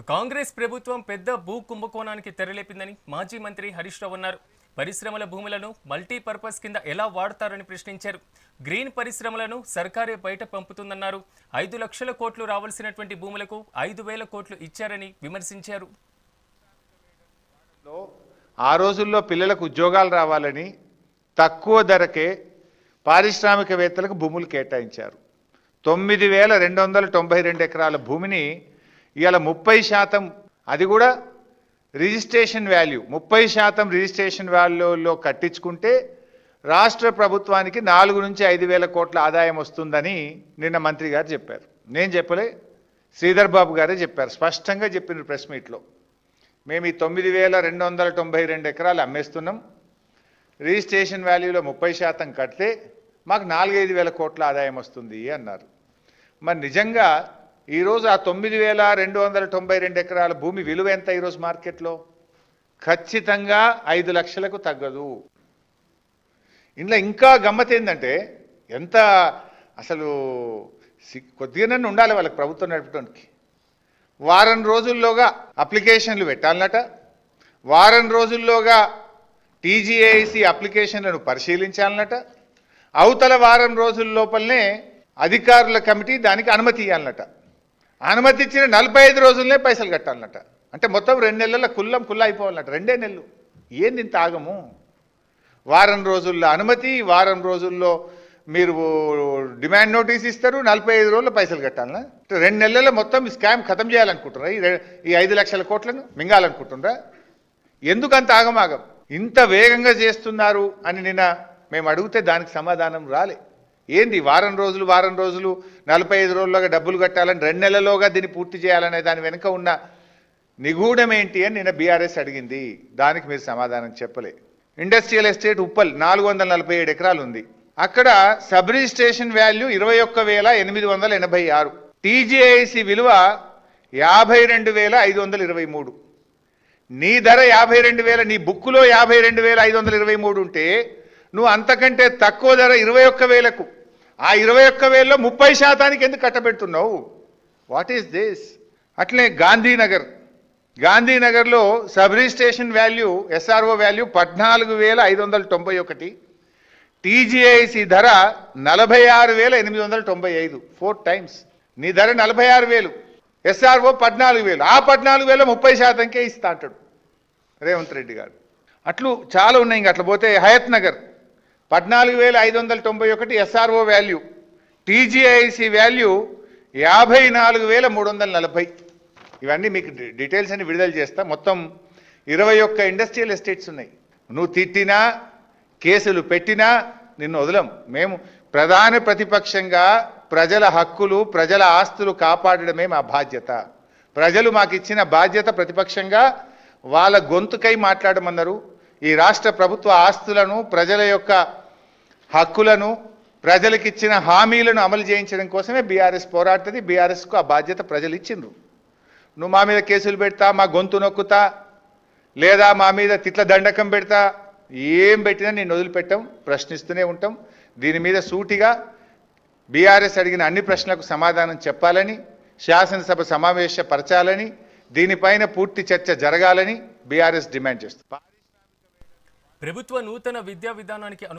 కాంగ్రెస్ ప్రభుత్వం పెద్ద భూ కుంభకోణానికి తెరలేపిందని మాజీ మంత్రి హరీష్ రావు అన్నారు. పరిశ్రమల భూములను మల్టీపర్పస్ కింద ఎలా వాడతారని ప్రశ్నించారు. గ్రీన్ పరిశ్రమలను సర్కారే బయట పంపుతుందన్నారు. 5 లక్షల కోట్లు రావాల్సినటువంటి భూములకు 5,000 కోట్లు ఇచ్చారని విమర్శించారు. ఆ రోజుల్లో పిల్లలకు ఉద్యోగాలు రావాలని తక్కువ ధరకే పారిశ్రామికవేత్తలకు భూములు కేటాయించారు. 9,292 ఎకరాల భూమిని ఇవాళ 30%, అది కూడా రిజిస్ట్రేషన్ వాల్యూ 30% రిజిస్ట్రేషన్ వాల్యూలో కట్టించుకుంటే రాష్ట్ర ప్రభుత్వానికి 4 నుంచి 5,000 కోట్ల ఆదాయం వస్తుందని నిన్న మంత్రి గారు చెప్పారు. నేను చెప్పలే, శ్రీధర్ బాబు గారే చెప్పారు. స్పష్టంగా చెప్పిన ప్రెస్ మీట్లో మేము ఈ 9,292 ఎకరాలు అమ్మేస్తున్నాం, రిజిస్ట్రేషన్ వాల్యూలో 30% కడితే మాకు 4-5 కోట్ల ఆదాయం వస్తుంది అన్నారు. మరి నిజంగా ఈరోజు ఆ 9,292 ఎకరాల భూమి విలువ ఎంత ఈరోజు మార్కెట్లో? ఖచ్చితంగా 5 లక్షలకు తగ్గదు. ఇంట్లో ఇంకా గమ్మత్ ఏంటంటే, ఎంత అసలు కొద్దిగానే ఉండాలి వాళ్ళకి ప్రభుత్వం నడపడానికి. వారం రోజుల్లోగా అప్లికేషన్లు పెట్టాలన్నట, వారం రోజుల్లోగా టీజీఐసి అప్లికేషన్లను పరిశీలించాలన్నట, అవతల వారం రోజుల లోపలనే అధికారుల కమిటీ దానికి అనుమతి ఇవ్వాలన్నట. అనుమతి ఇచ్చిన 45 రోజులనే పైసలు కట్టాలన్నట. అంటే మొత్తం 2 నెలల కుల్ల అయిపోవాలన్నట. 2 నెలలు. ఏంది ఇంత ఆగము? వారం రోజుల్లో అనుమతి, వారం రోజుల్లో మీరు డిమాండ్ నోటీస్ ఇస్తారు, 45 రోజుల్లో పైసలు కట్టాలన్నా? 2 నెలల్లో మొత్తం స్కామ్ ఖతం చేయాలనుకుంటున్నారా? ఈ 5 లక్షల కోట్లను మింగాలనుకుంటున్నారా? ఎందుకంత ఆగమాగం ఇంత వేగంగా చేస్తున్నారు అని నిన్న మేము అడిగితే దానికి సమాధానం రాలే. ఏంది వారం రోజులు 45 రోజుల్లోగా డబ్బులు కట్టాలని, 2 నెలల్లోగా దీన్ని పూర్తి చేయాలనే దాని వెనుక ఉన్న నిగూఢం ఏంటి అని నిన్న బీఆర్ఎస్ అడిగింది. దానికి మీరు సమాధానం చెప్పలే. ఇండస్ట్రియల్ ఎస్టేట్ ఉప్పల్ 447 ఎకరాలు ఉంది. అక్కడ సబ్ రిజిస్ట్రేషన్ వాల్యూ 21,886, టీజీఐసి విలువ 52,523. నీ ధర 52,000, నీ బుక్కులో 52,523 ఉంటే నువ్వు అంతకంటే తక్కువ ధర 21,000కు, ఆ 21,000లో 30% ఎందుకు కట్టబెడుతున్నావు? What is this? అట్లే గాంధీనగర్లో sub registration value SRO value 14,591, TGIC ధర 46,895, 4 టైమ్స్. నీ ధర 46,000, ఎస్ఆర్ఓ 14,000, ఆ 14,000 30%కే ఇస్తా అంటాడు రేవంత్ రెడ్డి గారు. అట్లు చాలా ఉన్నాయి. ఇంకా అట్లా పోతే Hayathnagar 14,591 SRO value, TGIC value 54,340. ఇవన్నీ మీకు డీటెయిల్స్ అన్ని విడుదల చేస్తా. మొత్తం 21 ఇండస్ట్రియల్ ఎస్టేట్స్ ఉన్నాయి. నువ్వు తిట్టినా, కేసులు పెట్టినా నిన్ను వదలం. మేము ప్రధాన ప్రతిపక్షంగా ప్రజల హక్కులు, ప్రజల ఆస్తులు కాపాడడమే మా బాధ్యత. ప్రజలు మాకు ఇచ్చిన బాధ్యత. ప్రతిపక్షంగా వాళ్ళ గొంతుకై మాట్లాడమన్నారు. ఈ రాష్ట్ర ప్రభుత్వ ఆస్తులను, ప్రజల యొక్క హక్కులను, ప్రజలకిచ్చిన హామీలను అమలు చేయించడం కోసమే బీఆర్ఎస్ పోరాడుతుంది. బీఆర్ఎస్కు ఆ బాధ్యత ప్రజలు ఇచ్చిండ్రు. నువ్వు మా మీద కేసులు పెడతా, మా గొంతు నొక్కుతా, లేదా మా మీద తిట్ల దండకం పెడతా, ఏం పెట్టినా నేను వదిలిపెట్టాం, ప్రశ్నిస్తూనే ఉంటాం. దీని మీద సూటిగా బీఆర్ఎస్ అడిగిన అన్ని ప్రశ్నలకు సమాధానం చెప్పాలని, శాసనసభ సమావేశపరచాలని, దీనిపైన పూర్తి చర్చ జరగాలని బీఆర్ఎస్ డిమాండ్ చేస్తుంది. ప్రభుత్వ నూతన విద్యా విధానానికి